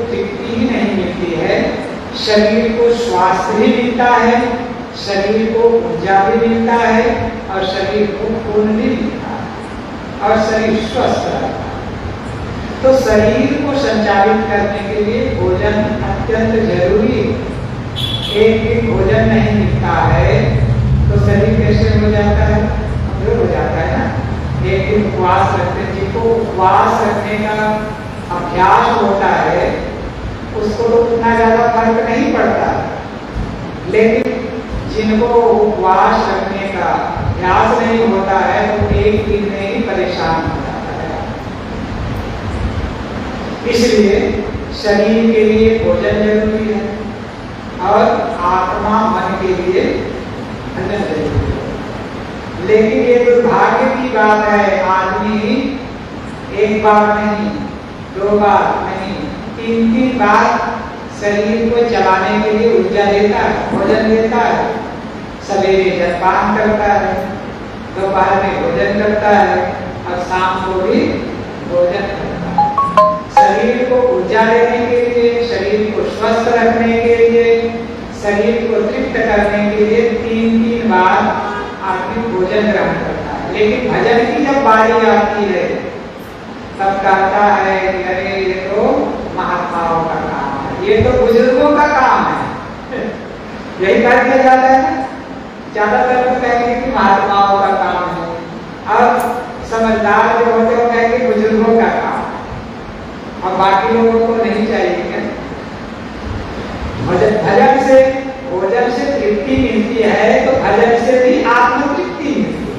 तृप्ति ही नहीं मिलती है, शरीर को स्वास्थ्य भी मिलता है, शरीर को ऊर्जा भी मिलता है और शरीर को खून भी मिलता है और शरीर स्वस्थ रहता है। तो शरीर को संचालित करने के लिए भोजन अत्यंत जरूरी है। एक दिन भोजन नहीं मिलता है तो शरीर कैसे हो जाता है, कमजोर हो जाता है ना। एक दिन उपवास रखते, जिसको उपवास रखने का अभ्यास होता है उसको तो उतना ज्यादा फर्क नहीं पड़ता, लेकिन जिनको उपवास रखने का अभ्यास नहीं होता है तो एक दिन में ही परेशान हो जाता है। इसलिए शरीर के लिए भोजन जरूरी है और आत्मा मन के लिए भजन जरूरी है। लेकिन ये दुर्भाग्य की बात है, आदमी एक बार नहीं, दो बार नहीं, तीन बार शरीर को चलाने के लिए ऊर्जा देता है, भोजन देता है। सवेरे जलपान करता है, दोपहर में भोजन करता है और शाम को भी भोजन करता है। शरीर को ऊर्जा देने के लिए, शरीर को स्वस्थ रखने के लिए, शरीर को तृप्त करने के लिए तीन बार आदमी भोजन ग्रहण करता है। लेकिन भजन की जब बारी आती है तब कहता है कि अरे ये तो महात्माओं का काम है, ये तो बुजुर्गों का काम है। यही कह दिया जाता है ना, ज्यादातर तो कहेंगे कि महात्माओं का काम है और समझदार जो होते हैं कहेंगे बुजुर्गों का काम है और बाकी लोगों को नहीं चाहिए। भजन से भोजन से तृप्ति मिलती है तो भजन से भी आत्म तृप्ति मिलती है।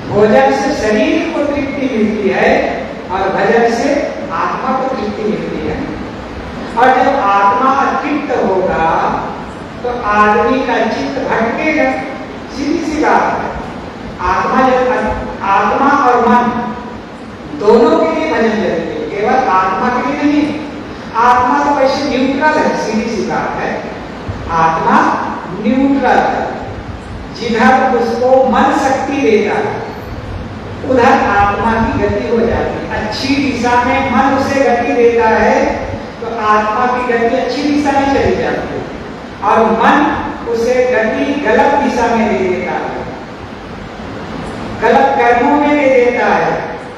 भोजन से शरीर को तृप्ति मिलती है और भजन से आत्मा को तृप्ति मिलती है। और जब आत्मा तृप्त होगा तो आदमी का चित्त भटकेगा, सीधी सी बात है। आत्मा और मन दोनों के लिए भजन जरूरी है, केवल आत्मा के लिए नहीं। आत्मा तो वैसे न्यूट्रल है, सीधी सी बात है, आत्मा न्यूट्रल है। जिधर उसको मन शक्ति देता है उधर आत्मा की गति हो जाती है। अच्छी दिशा में मन उसे गति देता है तो आत्मा की गति अच्छी दिशा में चली जाती है और मन उसे गति गलत दिशा में दे देता है, गलत कर्मों में दे देता है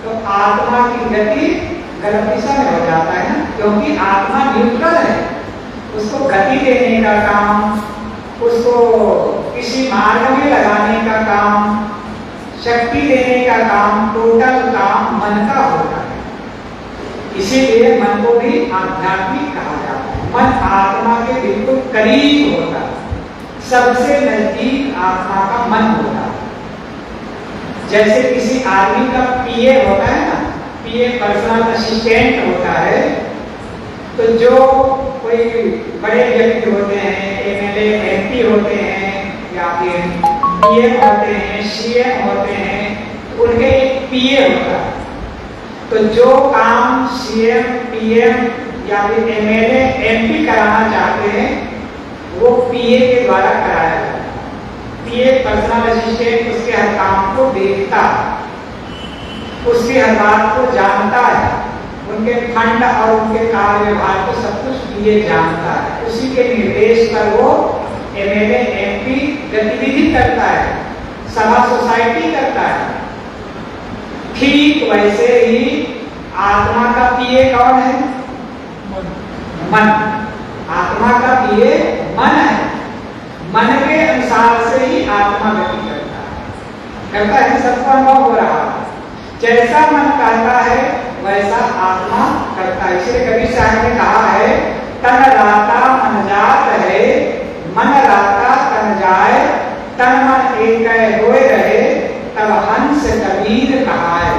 तो आत्मा की गति गलत दिशा में हो जाता है ना, क्योंकि आत्मा न्यूट्रल है। उसको गति देने का काम, उसको किसी मार्ग में लगाने का काम, शक्ति देने का काम, टोटल काम मन का होता है। इसीलिए मन को भी आध्यात्मिक कहा जाता है। मन आत्मा के बिल्कुल करीब होता है, सबसे नजदीक आत्मा का मन होता है। जैसे किसी आदमी का पीए होता है ना, पीए पर्सनल असिस्टेंट होता है, तो जो कोई बड़े व्यक्ति होते हैं, एमएलए एमपी होते हैं या फिर पीएम होते हैं, सीएम होते हैं, उनके एक पीए होता है। तो जो काम सीएम पीएम या फिर एमएलए एमपी कराना चाहते हैं वो पीए के द्वारा कराया जाता है। पीए पर्सनल असिस्टेंट उसके हर काम को देखता है, उसकी हर बात को जानता है, उनके फंड और उनके कार्य व्यवहार को सब कुछ पीए जानता है। उसी के निर्देश पर वो एमएलए एमपी गतिविधि करता है, सभा सोसाइटी करता है। ठीक वैसे ही आत्मा का पीए कौन है? मन। आत्मा का पीए मन है। मन के अनुसार से ही आत्मा गति करता है, सबको अनुभव हो रहा है। जैसा मन कहता है वैसा आत्मा करता है। इसलिए कबीर साहब ने कहा है, तन राता मन जात है, मन राता तन जाए, तन मन एक होए रहे, तब हंस कबीर कहाए।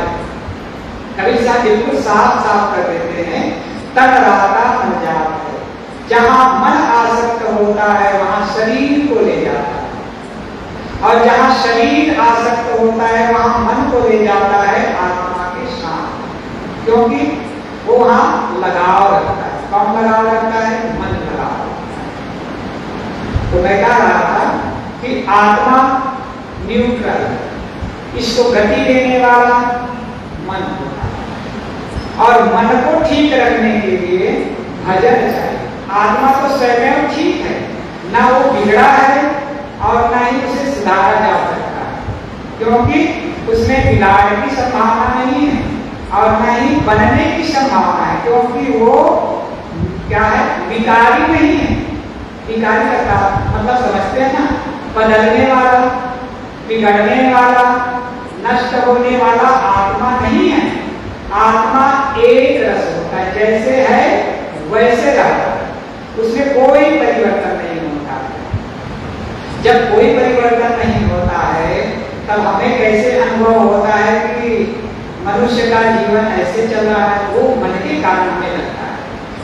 कबीर साहब बिल्कुल साफ साफ कर देते हैं, तन राता मन जात है। जहां मन आसक्त होता है वहां शरीर को ले जाता है, और जहां शरीर आसक्त होता है वहां मन को ले जाता है आत्मा के साथ, क्योंकि वो वहां लगाव रखता है। कौन लगाव रखता है? मन लगाव रखता है। तो मैं कह रहा था कि आत्मा न्यूट्रल है, इसको गति देने वाला मन होता है, और मन को ठीक रखने के लिए भजन चाहिए। आत्मा तो स्वयं ठीक है, ना वो बिगड़ा है और ना ही उसे सुधारा जा सकता है, क्योंकि उसमें बिगाड़ की संभावना नहीं है और न ही बनने की संभावना है, क्योंकि वो क्या है, विकारी नहीं है। विकारी का मतलब समझते हैं ना, बदलने वाला, बिगड़ने वाला, नष्ट होने वाला आत्मा नहीं है। आत्मा एक रस होता है, जैसे है वैसे रहता है, उसमें कोई परिवर्तन नहीं होता। जब कोई परिवर्तन नहीं होता है तब हमें कैसे अनुभव होता है कि मनुष्य का जीवन ऐसे चल रहा है? वो मन के कारण में लगता है,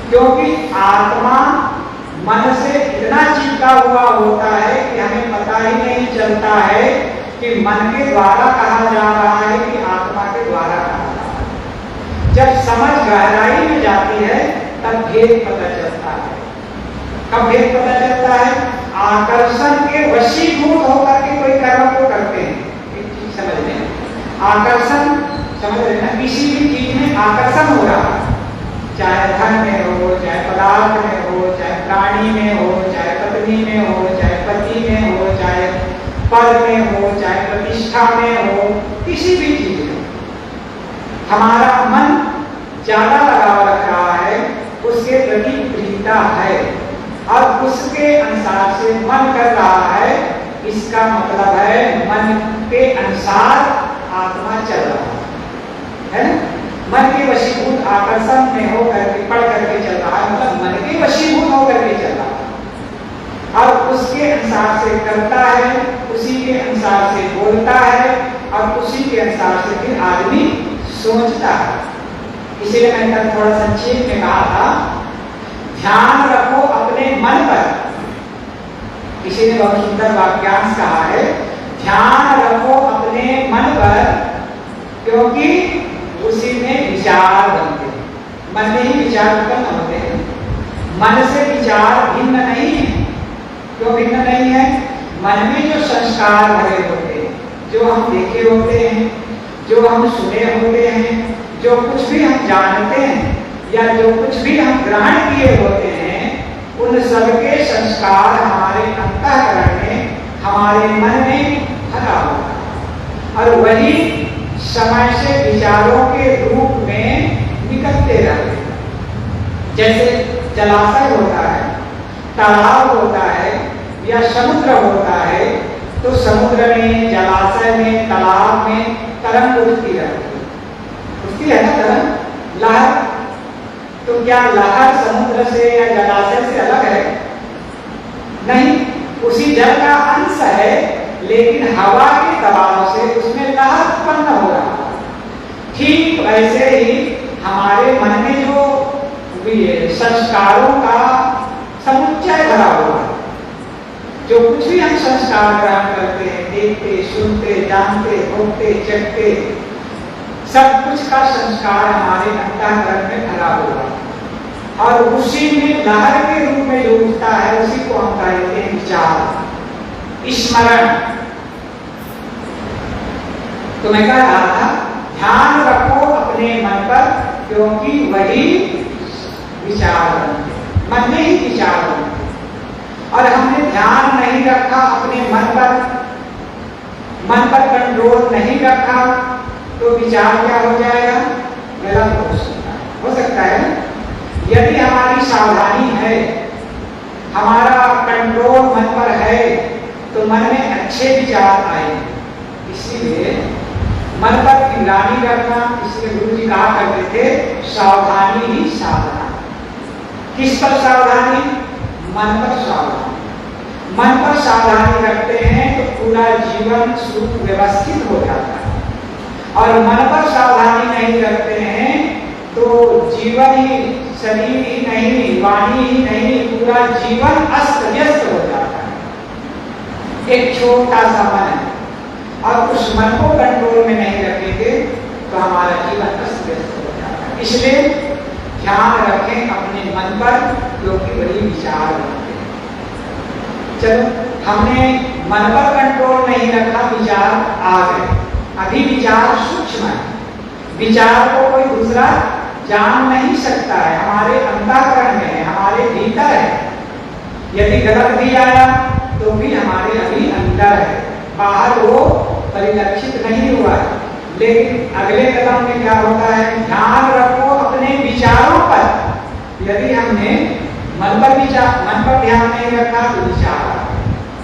क्योंकि आत्मा मन से इतना चिपका हुआ होता है कि हमें पता ही नहीं चलता है कि मन के द्वारा कहा जा रहा है कि आत्मा के द्वारा कहा जा रहा है। जब समझ गहराई में जाती है तब भेद पता चलता है। कब भेद पता चलता है? आकर्षण के वशीभूत होकर के कोई कर्म को करते हैं। एक चीज समझ लें, आकर्षण समझ रहे ना, किसी भी चीज में आकर्षण हो रहा है, चाहे धन में हो, चाहे पदार्थ में हो, चाहे प्राणी में हो, चाहे पत्नी में हो, चाहे पति में हो, चाहे पद में हो, चाहे प्रतिष्ठा में हो, किसी भी चीज में हमारा मन ज्यादा लगाव रख रहा है, उसके प्रति प्रियता है और उसके अनुसार से मन कर रहा है। इसका मतलब है मन के अनुसार आत्मा चल रहा है ना? मन के वशीभूत आकर्षण में हो करके पढ़ करके चल रहा है, मतलब मन के वशीभूत होकर के चल रहा है और उसके अनुसार से करता है, उसी के अनुसार से बोलता है और उसी के अनुसार से फिर आदमी सोचता है। इसीलिए मैंने कल थोड़ा संक्षेप में कहा था, ध्यान रखो अपने मन पर। किसी ने बहुत सुंदर वाक्यांश कहा है, ध्यान रखो अपने मन पर, क्योंकि उसी में विचार बनते हैं। मन में ही विचार उत्पन्न होते हैं। मन से विचार भिन्न नहीं है। क्यों भिन्न नहीं है? मन में जो संस्कार भरे होते हैं, जो हम देखे होते हैं, जो हम सुने होते हैं, जो कुछ भी हम जानते हैं या जो कुछ भी हम ग्रहण किए होते हैं, उन सबके संस्कार हमारे अंतःकरण में, हमारे मन में भरा होता है और वही समय से विचारों के रूप में निकलते रहते हैं। जैसे जलाशय होता है, तालाब होता है या समुद्र होता है, तो समुद्र में, जलाशय में, तालाब में तरंग उठती रहती है, उठती है ना तरंग, लहर। तो क्या लहर समुद्र से या जलाशय से अलग है? नहीं, उसी जल का अंश है, लेकिन हवा के दबाव से उसमें लहर उत्पन्न हो रहा है। ठीक वैसे ही हमारे मन में जो संस्कारों का समुच्चय भरा हुआ है, जो कुछ भी हम संस्कार ग्रहण करते हैं, देखते, सुनते, जानते, भोगते, चखते, सब कुछ का संस्कार हमारे अंतःकरण में भरा हुआ है और उसी में लहर के रूप में जो उठता है, उसी को हम कहते हैं विचार, स्मरण। तो मैं कह रहा था, ध्यान रखो अपने मन पर, क्योंकि वही विचार बनते, मन में ही विचार बनते। और हमने ध्यान नहीं रखा अपने मन पर कंट्रोल नहीं रखा, तो विचार क्या हो जाएगा? गलत हो सकता है। यदि हमारी सावधानी है, हमारा कंट्रोल मन पर है, तो मन में अच्छे विचार आएंगे। इसीलिए मन पर निगरानी रखना, इसलिए गुरु जी कहा करते थे, सावधानी ही साधना। किस पर सावधानी? मन पर सावधानी। मन पर सावधानी रखते हैं तो पूरा जीवन सुव्यवस्थित हो जाता है, और मन पर सावधानी नहीं रखते हैं तो जीवन ही, शरीर ही नहीं, वाणी ही नहीं, पूरा जीवन अस्त व्यस्त हो जाता है। एक छोटा सा मन है और उस मन को कंट्रोल में नहीं रखेंगे तो हमारा जीवन अस्त व्यस्त हो जाता है। इसलिए ध्यान रखें अपने मन पर, क्योंकि वही विचार बनते हैं। चलो, हमने मन पर कंट्रोल नहीं रखा, विचार आ गए। अभी विचार सूक्ष्म है, विचार को कोई दूसरा जान नहीं सकता है, हमारे अंतःकरण में यदि गलत भी आया तो भी हमारे अभी अंदर है, बाहर वो परिलक्षित नहीं हुआ है। लेकिन अगले कदम में क्या होता है, ध्यान रखो अपने विचारों पर। यदि हमने मन पर ध्यान नहीं रखा तो विचार,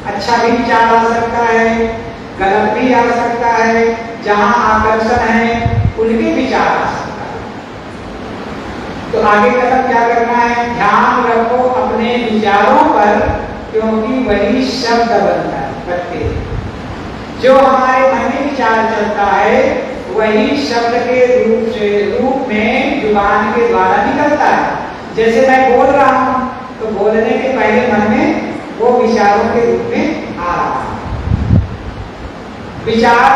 अच्छा भी विचार आ सकता है, गलत भी आ सकता है, जहां आकर्षण है उनके विचार आ सकता है। तो आगे कदम क्या करना है, ध्यान रखो अपने विचारों पर, क्योंकि वही शब्द बनते हैं। जो हमारे मन में विचार चलता है वही शब्द के रूप में जुबान के द्वारा निकलता है। जैसे मैं बोल रहा हूं तो बोलने के पहले मन में वो विचारों के रूप में आ रहा है। विचार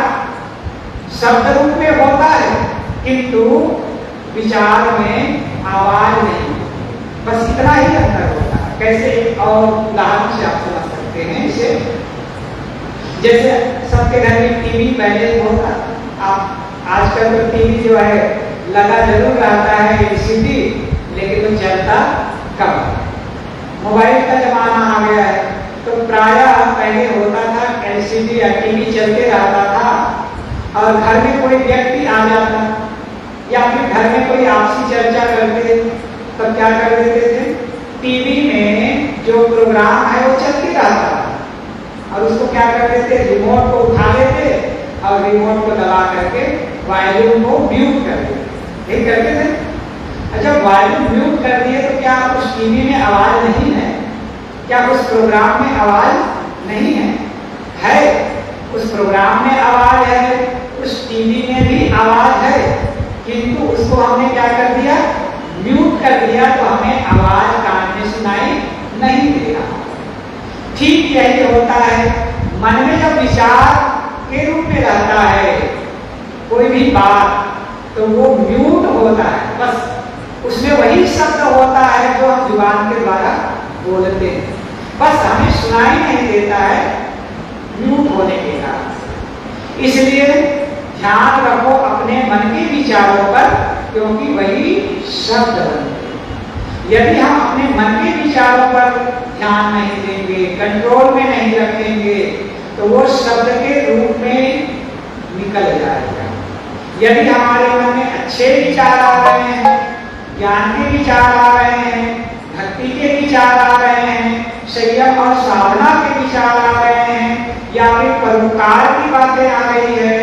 शब्द रूप में होता है किंतु विचार में आवाज नहीं, बस इतना ही अंतर होता है। कैसे, और उदाहरण से आप समझ सकते हैं इसे। जैसे सबके घर में टीवी पहले होता, आप आजकल तो टीवी जो है लगा जरूर रहता है एलसीडी, लेकिन वो चलता कम। मोबाइल का जमाना आ गया है तो प्रायः पहले होता था एलसीडी या टीवी चलते रहता था और घर में कोई व्यक्ति आ जाता या फिर घर में कोई आपसी चर्चा करते तब क्या कर देते थे, टीवी में जो प्रोग्राम है वो चलते रहता था और उसको क्या कर देते, रिमोट को उठा लेते और रिमोट को दबा करके वॉल्यूम को म्यूट कर देते। यही करते थे। जब वॉल्यूम म्यूट कर दिए तो क्या उस टीवी में आवाज नहीं है, क्या उस प्रोग्राम में आवाज नहीं है? है, उस प्रोग्राम में आवाज है, उस टीवी में भी आवाज है, किंतु उसको हमने क्या कर दिया, म्यूट कर दिया, तो हमें आवाज कान में सुनाई नहीं देगा। ठीक यही होता है, मन में जब विचार के रूप में रहता है कोई भी बात तो वो म्यूट होता है, बस उसमें वही शब्द होता है जो हम जुबान के द्वारा बोलते हैं, बस हमें सुनाई नहीं देता है म्यूट होने के कारण। इसलिए ध्यान रखो अपने मन के विचारों पर, क्योंकि वही शब्द बनते हैं। यदि हम अपने मन के विचारों पर ध्यान नहीं देंगे, कंट्रोल में नहीं रखेंगे, तो वो शब्द के रूप में निकल जाएगा। यदि हमारे मन में अच्छे विचार आ रहे हैं, ज्ञान के विचार आ रहे हैं, भक्ति के विचार आ रहे हैं, संयम और साधना के विचार आ रहे हैं, या फिर परोपकार की बातें आ रही है,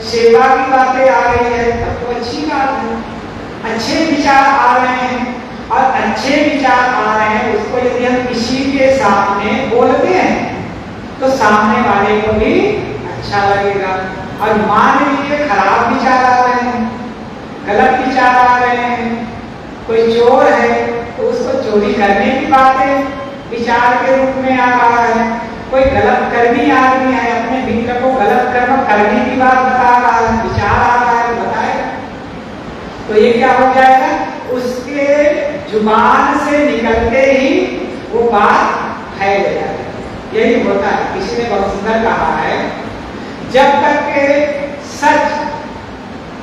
सेवा की बातें आ रही है, तब तो अच्छी बात है। अच्छे विचार आ रहे हैं और अच्छे विचार आ रहे हैं, उसको यदि हम किसी के सामने बोलते हैं तो सामने वाले को भी अच्छा लगेगा। और मान लीजिए खराब विचार आ रहे हैं, गलत विचार आ रहे हैं, कोई चोर है तो उसको चोरी करने की बातें विचार के रूप में आ रहा है, कोई गलत कर्मी आदमी है अपने मित्र को गलत कर्म करने की बात बता रहा है, विचार आ रहा है, बताएगा तो ये क्या हो जाएगा, उसके जुबान से निकलते ही वो बात फैल जाएगी। यही होता है। किसी ने बहुत सुंदर कहा है, जब तक के सच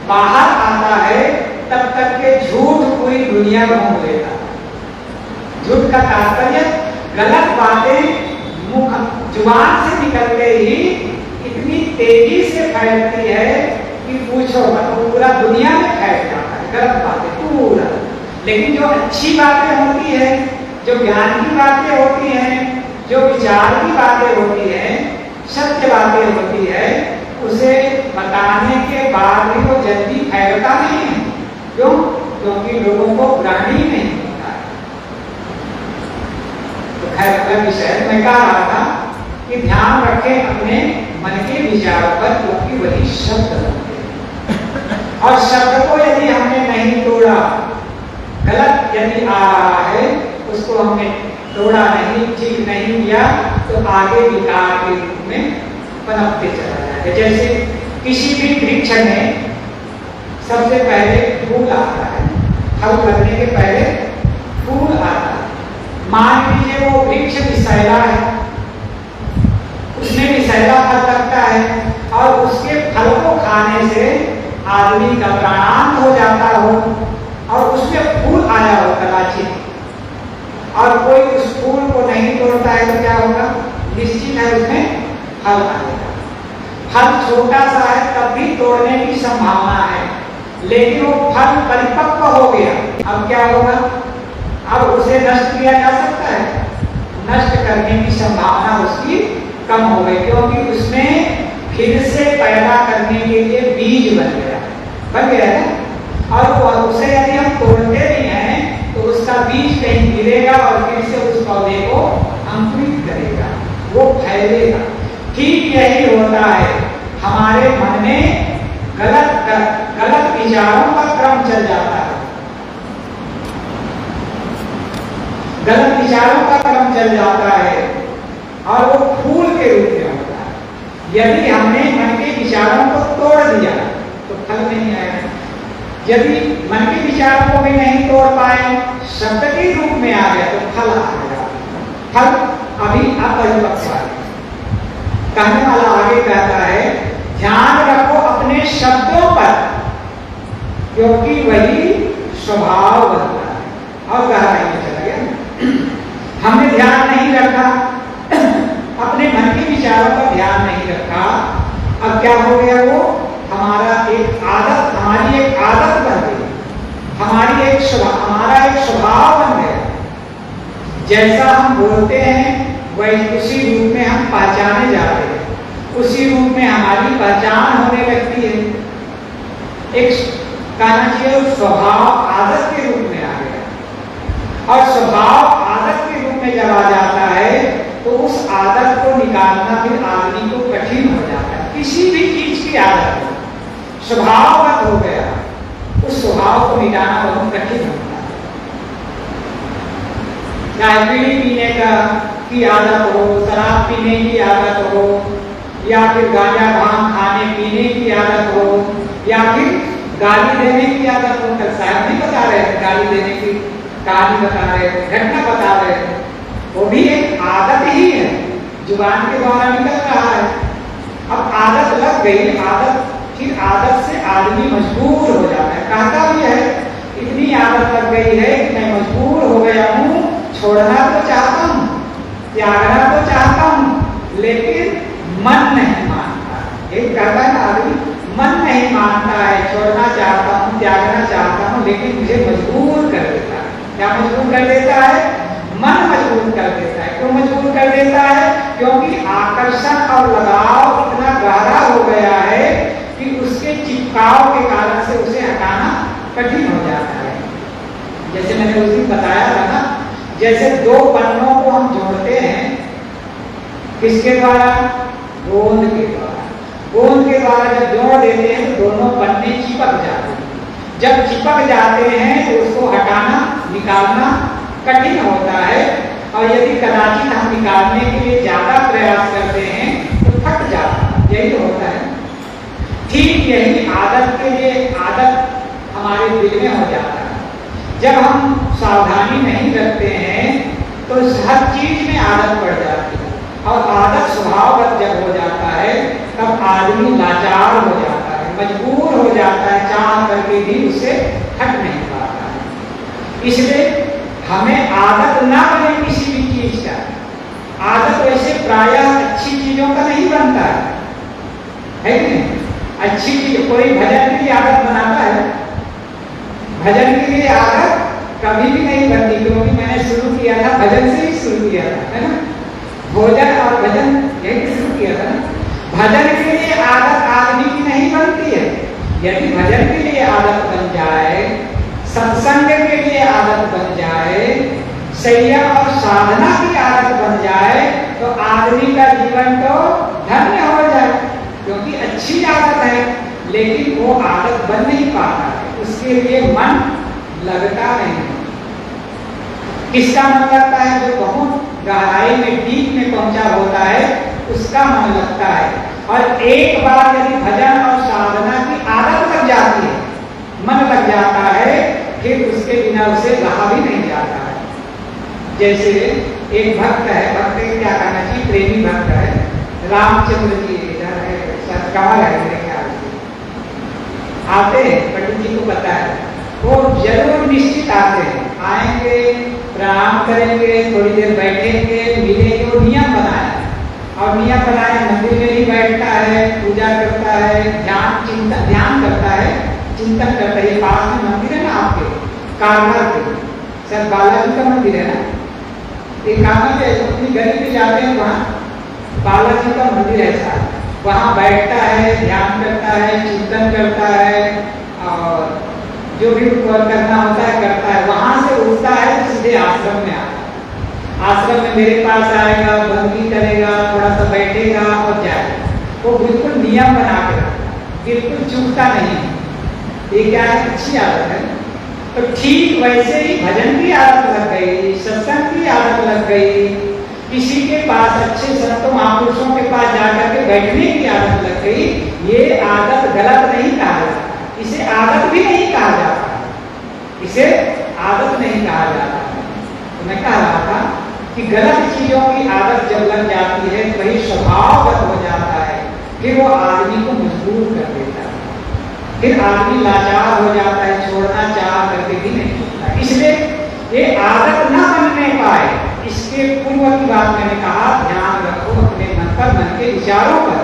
बाहर आता है तब तक के झूठ पूरी दुनिया घूम लेता है। झूठ का तात्पर्य गलत बातें मुख जुबान से निकलते ही इतनी तेजी से फैलती है कि पूछो मत, पूरा दुनिया में फैल जाता है गलत बातें पूरा। लेकिन जो अच्छी बातें होती है, जो ज्ञान की बातें होती हैं, जो विचार की बातें होती हैं, सत्य बातें होती है, उसे बताने के बाद भी वो जल्दी फैलता नहीं है। क्यों? क्योंकि लोगों को ग्रहण ही नहीं होता है। तो खैर अगला विषय मैं कह रहा था कि ध्यान रखें अपने मन के विचारों पर, क्योंकि वही शब्द बनते हैं। और शब्द को यदि हमने नहीं तोड़ा, गलत यदि आ रहा है उसको हमने तोड़ा नहीं, ठीक नहीं किया, तो आगे विकार के रूप में पनपते चला जाएगा। जैसे किसी भी वृक्ष में सबसे पहले फूल आता है, फल लगने के पहले फूल आता है। मान लीजिए वो वृक्ष विषैला है, उसमें विषैला फल लगता है और उसके फल को खाने से आदमी का प्राणांत हो जाता हो और उसमें फूल आया हो कदाचित, और कोई उस फूल को नहीं नहीं तोड़ता है तो क्या होगा? निश्चित है उसमें फल आएगा। फल छोटा सा है तब भी तोड़ने की संभावना है, लेकिन वो फल परिपक्व हो गया, अब क्या होगा? अब उसे नष्ट किया जा सकता है? नष्ट करने की संभावना उसकी कम हो गई, क्योंकि उसमें फिर से पैदा करने के लिए बीज बन गया है। और उसे यदि हम तोड़ते नहीं हैं तो उसका बीज कहीं गिरेगा और फिर से उस पौधे को अंकुरित करेगा, वो फैलेगा। ठीक यही होता है, हमारे मन में गलत विचारों का क्रम चल जाता है, गलत विचारों का क्रम चल जाता है और वो फूल के रूप में होता है। यदि हमने मन के विचारों को तोड़ दिया तो फल नहीं आएगा। यदि मन के विचारों को भी नहीं तोड़ पाए, शब्द के रूप में आ गया तो फल आएगा। फल अभी अपरिपक्व है। कहने वाला आगे कहता है, ध्यान रखो अपने शब्दों पर, क्योंकि वही स्वभाव बनता है। और गहराई में चला गया। हमने ध्यान नहीं रखा, अपने मन के विचारों पर ध्यान नहीं रखा, अब क्या हो गया? वो हमारी एक आदत बन गई, हमारा एक स्वभाव बन गया। जैसा हम बोलते हैं वही उसी रूप में हम पहचाने जाते हैं, उसी रूप में हमारी पहचान होने लगती है। एक कहना चाहिए स्वभाव आदत के रूप में आ गया, और स्वभाव आदत के रूप में जब आ जाता है तो उस आदत को निकालना फिर आदमी को कठिन हो जाता है। किसी भी चीज की आदत हो, स्वभावगत हो गया, उस स्वभाव को मिटाना बहुत कठिन होता है। चाहे बीड़ी पीने की आदत हो, शराब पीने की आदत हो, या फिर गांजा भांग खाने पीने की आदत हो, या फिर गाली देने की आदत हो। कल साहब नहीं बता रहे थे, गाली देने की कहानी बता रहे थे, घटना बता रहे थे, वो भी एक आदत ही है, जुबान के द्वारा निकल रहा है। अब आदत लग गई, फिर आदत से आदमी मजबूर हो जाता है। कहता भी है, इतनी आदत लग गई है कि मैं मजबूर हो गया हूँ, छोड़ना तो चाहता हूँ, त्यागना तो चाहता हूँ, लेकिन मन नहीं मानता। एक कहता है ना आदमी, मन नहीं मानता है, छोड़ना चाहता हूँ, त्यागना चाहता हूँ, लेकिन मुझे मजबूर कर देता है। क्या मजबूर कर देता है? मन मजबूर कर देता है। क्यों मजबूर कर देता है? क्योंकि आकर्षण और लगाव इतना गहरा हो गया है कि उसके चिपकाव के कारण से उसे हटाना कठिन हो जाता है। जैसे मैंने उस दिन बताया था ना, जैसे दो पन्नों को हम जोड़ते हैं, किसके द्वारा? गोंद के द्वारा। गोंद के द्वारा जब जोड़ देते हैं तो दोनों पन्ने चिपक जाते हैं। जब चिपक जाते हैं तो उसको हटाना, निकालना कठिन होता है, और यदि कदाचित हम निकालने के लिए ज्यादा प्रयास करते हैं तो फट जाता है। यही होता है। ठीक यही आदत के लिए, आदत हमारे दिल में हो जाता है। जब हम सावधानी नहीं रखते हैं तो हर चीज में आदत पड़ जाती है, और आदत स्वभावगत जब हो जाता है तब आदमी लाचार हो जाता है, मजबूर हो जाता है, चाह करके भी उसे हट नहीं पाता है। इसलिए हमें आदत ना बने किसी भी चीज का। आदत वैसे प्रायः अच्छी चीजों का नहीं बनता है कि नहीं? अच्छी चीज, कोई भजन की आदत बनाता है, भजन के लिए आदत कभी भी नहीं बनती, क्योंकि मैंने शुरू किया था भजन से ही शुरू किया था, है ना? भोजन और भजन यही शुरू किया था ना। भजन के लिए आदत आदमी की नहीं बनती है। यदि भजन के लिए आदत बन जाए, सत्संग के लिए आदत बन जाए, संयम और साधना की आदत बन जाए, तो आदमी का जीवन तो धन्य हो जाए, क्योंकि अच्छी आदत है, लेकिन वो आदत बन नहीं पाता है, उसके लिए मन लगता नहीं। किसका मन लगता है? जो बहुत गहराई में, डीप में पहुंचा होता है, उसका मन लगता है। और एक बार यदि भजन और साधना की आदत लग जाती है, मन लग जाता है, फिर उसके बिना उसे रहा भी नहीं जाता है। जैसे एक भक्त है, भक्त क्या कहना चाहिए, प्रेमी भक्त है, रामचंद्र जी इधर है, कमल है मेरे ख्याल से, आते हैं, पंडित जी को पता है, वो जरूर निश्चित आते हैं, आएंगे, प्रणाम करेंगे, थोड़ी देर बैठेंगे, मिलेंगे, वो नियम बनाया और नियम बनाया। मंदिर में ही बैठता है, पूजा करता है, ध्यान करता है, चिंतन करता है। ये पास में मंदिर है ना आपके कारनार के, सर बालाजी का मंदिर है ना, ये कारनार पे अपनी गली में जाते हैं, वहाँ बालाजी का मंदिर है साहब, वहाँ बैठता है, ध्यान करता है, चिंतन करता है और जो भी करना होता है करता है। वहां से उठता है तो सीधे आश्रम में आता है। आश्रम में मेरे पास आएगा, बंदी करेगा, थोड़ा सा बैठेगा और जाएगा। वो बिल्कुल नियम बना के रखता है, बिल्कुल चूकता नहीं। ये क्या है, अच्छी आदत है। तो ठीक वैसे ही भजन की आदत लग गई, सत्संग की आदत लग गई, किसी के पास अच्छे संतों महापुरुषों के पास जाकर के बैठने की आदत लग गई। ये आदत गलत नहीं कहा जाता, इसे आदत भी नहीं कहा जाता, इसे आदत नहीं कहा जाता। तो मैं कह रहा था कि गलत चीजों की आदत जब लग जाती है वही स्वभावगत हो जाता है, फिर वो आदमी को मजबूर कर देता है, फिर आदमी लाचार हो जाता है, छोड़ना चाह करके भी नहीं छूटता। इसलिए ये आदत न बनने पाए, इसके पूर्व की बात मैंने कहा, ध्यान रखो अपने मन पर, मन के विचारों पर।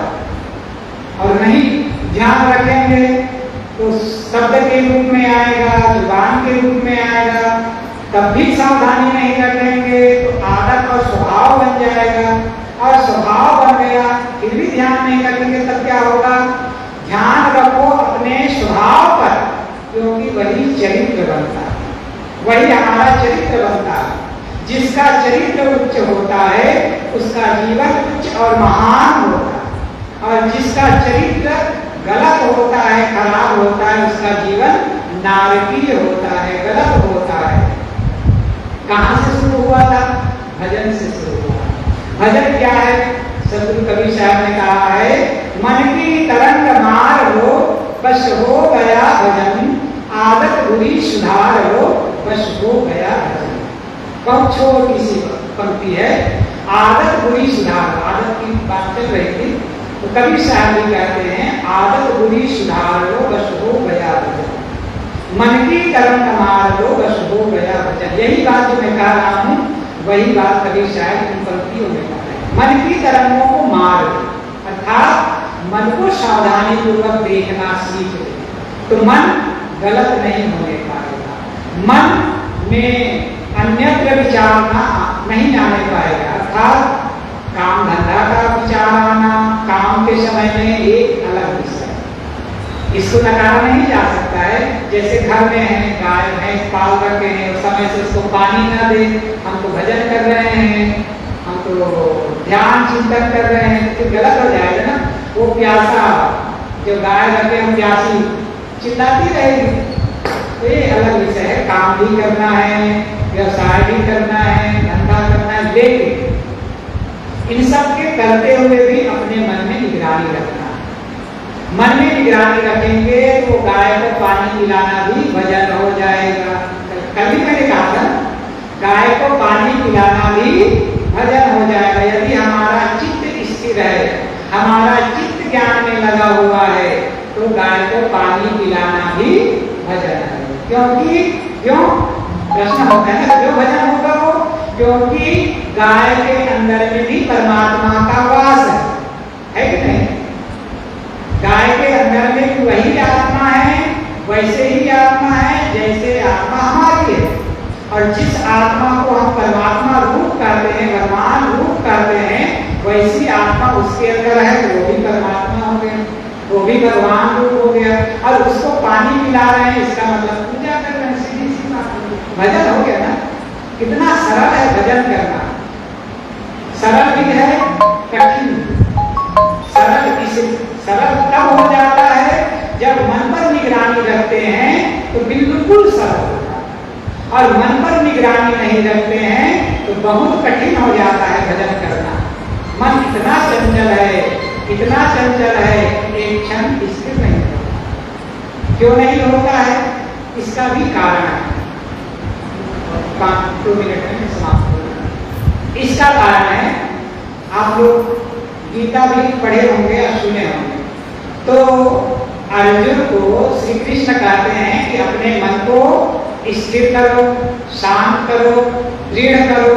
और नहीं ध्यान रखेंगे तो शब्द के रूप में आएगा, जुबान के रूप में आएगा, तब भी सावधानी नहीं रखेंगे तो आदत और स्वभाव बन जाएगा। और स्वभाव बन गया फिर भी ध्यान नहीं रखेंगे तब क्या होगा, ध्यान रखो अपने स्वभाव पर, क्योंकि वही चरित्र बनता है, वही हमारा चरित्र बनता है। जिसका चरित्र उच्च होता है उसका जीवन उच्च और महान होता है, और जिसका चरित्र गलत होता है, खराब होता है, उसका जीवन नारकीय होता है, गलत होता है। कहां से शुरू हुआ था, भजन से शुरू हुआ। भजन क्या है, सतगुरु कबीर साहब ने कहा है, मन की तरंग मार लो बस हो गया भजन, आदत बुरी सुधार लो बस हो गया भजन। बहुत छोटी सी पंक्ति है, आदत बुरी सुधार। आदत की बात चल रही थी तो कबीर साहब भी कहते हैं, आदत बुरी सुधार लो बस हो गया भजन, मन की तरंग मार लो बस हो गया भजन। यही बात जो मैं कह रहा हूँ वही बात कबीर साहब इन पंक्तियों में कह रहे हैं। मन की तरंगों को मार लो, अर्थात मन को सावधानी पूर्वक देखना सीख ले, तो मन गलत नहीं होने पाएगा, मन में अन्यत्र विचार नहीं आने पाएगा। अर्थात काम धंधा का विचार आना, काम के समय में एक अलग विषय, इसको नकारा नहीं जा सकता है। जैसे घर में है, गाय भैंस पाल रखे हैं, समय से उसको पानी ना दे, हम तो भजन कर रहे हैं, हम तो ध्यान चिंतन कर रहे हैं, तो गलत हो जाएगा ना। वो प्यासा जो गाय रखे हम प्यासी चिल्लाती रहेगी, तो ये अलग विषय है। काम भी करना है, व्यवसाय भी करना है, धंधा करना है, लेकिन इन सब के करते हुए भी अपने मन में निगरानी रखना। मन में निगरानी रखेंगे तो गाय को पानी पिलाना भी भजन हो जाएगा। कल भी मैंने कहा था, गाय को पानी पिलाना भी भजन हो जाएगा। यदि हमारा चित्त स्थिर है, हमारा चित्त ज्ञान में लगा हुआ है, तो गाय को पानी पिलाना भी भजन है। क्योंकि क्यों प्रश्न होता है ना, क्यों भजन होगा वो, क्योंकि गाय के अंदर में भी परमात्मा का वास है कि नहीं। गाय के अंदर में वही आत्मा है, वैसे ही आत्मा है जैसे आत्मा हमारी है। और जिस आत्मा को हम परमात्मा रूप करते हैं, भगवान रूप करते हैं, वैसी आत्मा उसके अंदर है, वो भी परमात्मा हो गया, वो भी भगवान रूप हो गया। और उसको पानी पिला रहे हैं, इसका मतलब पूजा कर रहे हैं, सीधी सी बात, भजन हो गया ना। कितना सरल है भजन करना, सरल भी है, कठिन। सरल तब हो जाता है जब मन पर निगरानी रखते हैं, तो बिल्कुल सरल होता है। और मन पर निगरानी नहीं रखते हैं तो बहुत कठिन हो जाता है भजन करना। मन इतना चंचल है, इतना चंचल है, एक क्षण स्थिर नहीं होता। क्यों नहीं होता है, इसका भी कारण है, 2 मिनट में समाप्त होगा। इसका कारण है, आप लोग गीता भी पढ़े होंगे या सुने होंगे, तो अर्जुन को श्री कृष्ण कहते हैं कि अपने मन को स्थिर करो, शांत करो, दृढ़ करो,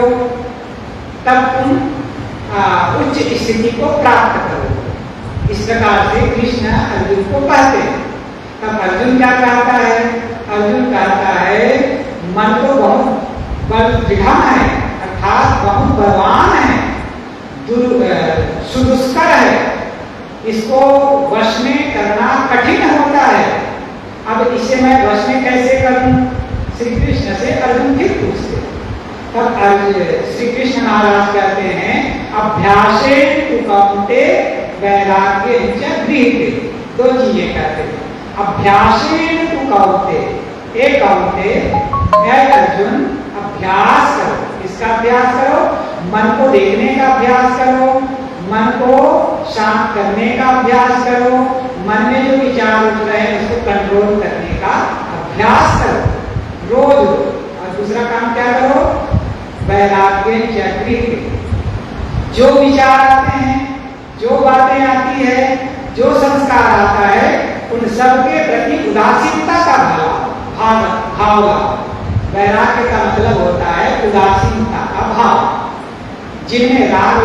तब तुम उच्च स्थिति को प्राप्त करो। इस प्रकार से कृष्ण अर्जुन को कहते हैं। तब अर्जुन क्या कहता है? अर्जुन कहता है मन तो बहुत बलदृढ़ है, अर्थात बहुत बलवान है, सुदुष्कर है, इसको वश में करना कठिन होता है। अब इसे मैं वश में कैसे करूं? श्री कृष्ण से अर्जुन फिर पूछते। तब श्री कृष्ण महाराज कहते हैं अभ्यासेन तु कौन्ते वैराग्येन च गृह्यते। दो चीजें कहते हैं। अभ्यासेन तु कौन्ते, एक कौन्ते है अर्जुन, अभ्यास करो। इसका अभ्यास करो, मन को देखने का अभ्यास करो, मन को शांत करने का अभ्यास करो, मन में जो विचार उठ रहे हैं उसको कंट्रोल करने का अभ्यास करो रोज। और दूसरा काम क्या करो? वैराग्य चक्री, जो विचार आते हैं, जो बातें आती है, जो संस्कार आता है, उन सब के प्रति उदासीनता का भाव। वैराग्य का मतलब होता है उदासीनता का भाव। जिनमें राग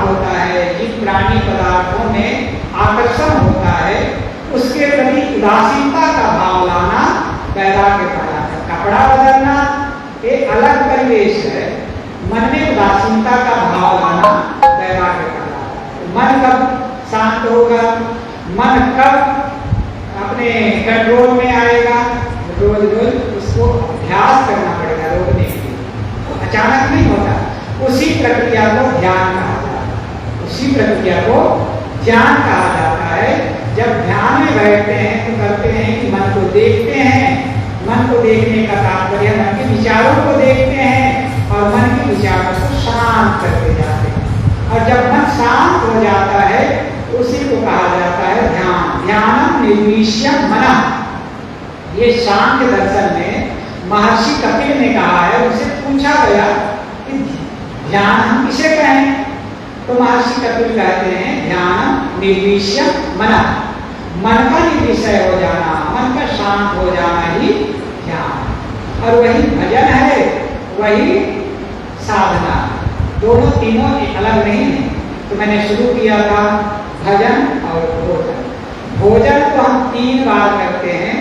होता है, जिन प्राणी पदार्थों में आकर्षण होता है, उसके प्रति उदासीनता का भाव लाना वैराग्य कहलाता है। कपड़ा बदलना एक अलग परिवेश है, मन में उदासीनता का भाव लाना वैराग्य कहलाता है। मन कब शांत होगा? मन कब अपने कंट्रोल में आएगा? रोज रोज उसको अभ्यास करना पड़ेगा रोकने के लिए, अचानक नहीं होता। उसी प्रक्रिया को ध्यान कहा जाता है। उसी प्रक्रिया को ध्यान कहा जाता है। जब ध्यान में बैठते हैं तो करते हैं कि मन को देखते हैं। मन को देखने का तात्पर्य मन के विचारों को देखते हैं और मन के विचारों को शांत करते जाते हैं। और जब मन शांत हो जाता है उसी को कहा जाता है ध्यान। ध्यानम निर्विष्यम मनः। ये सांख्य दर्शन में महर्षि कपिल ने कहा है। उनसे पूछा गया कि ध्यान हम किसे कहें? तो महर्षि कपिल कहते हैं ध्यान निर्विष्यम मनः। मन का निर्विषय हो जाना, मन का शांत हो जाना ही ध्यान। और वही भजन है, वही साधना। दोनों तीनों अलग नहीं है। तो मैंने शुरू किया था भजन और भोजन। भोजन तो हम 3 बार करते हैं,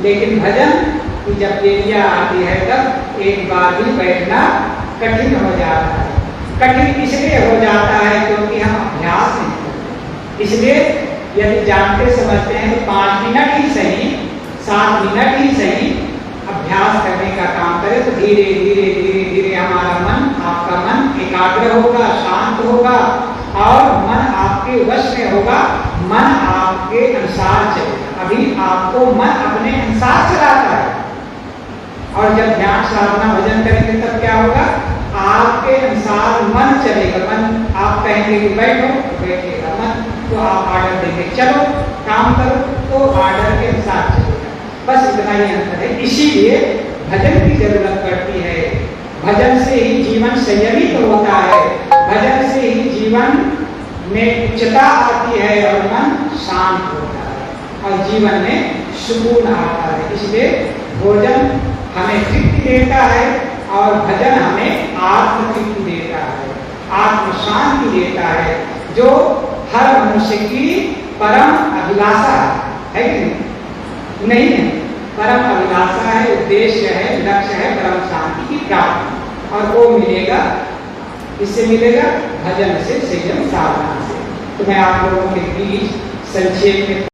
लेकिन भजन की जब देरियां आती है तब एक बार भी बैठना कठिन हो जाता है। कठिन इसलिए हो जाता है क्योंकि हम अभ्यास नहीं करते। इसलिए यदि जानते समझते हैं तो 5 मिनट ही सही, 7 मिनट ही सही अभ्यास करने का काम करें तो धीरे धीरे धीरे धीरे हमारा मन, आपका मन एकाग्र होगा, शांत होगा और मन आपके वश में होगा। मन आपके अनुसार चलेगा। अभी आपको मन अपने अनुसार चलाता है और जब ध्यान साधना भजन करेंगे तब क्या होगा? आपके अनुसार मन चलेगा। मन आप कहेंगे कि बैठो तो बैठेगा, मन तो आप आर्डर देंगे चलो काम करो तो आर्डर के अनुसार चलेगा। बस इतना ही अंतर है। इसीलिए भजन की जरूरत पड़ती है। भजन से ही जीवन संयमित होता है। भजन से ही जीवन में उच्चता आती है और मन शांत होता है और जीवन में सुकून आता है। इसलिए भोजन हमें तृप्ति देता है और भजन हमें आत्म तृप्ति देता है, आत्म शांति देता है, जो हर मनुष्य की परम अभिलाषा है कि नहीं है? परम अभिलाषा है, उद्देश्य है, लक्ष्य है परम शांति की प्राप्ति। और वो मिलेगा, इससे मिलेगा भजन से, संयम साधना से। तो मैं आप लोगों के बीच संक्षेप में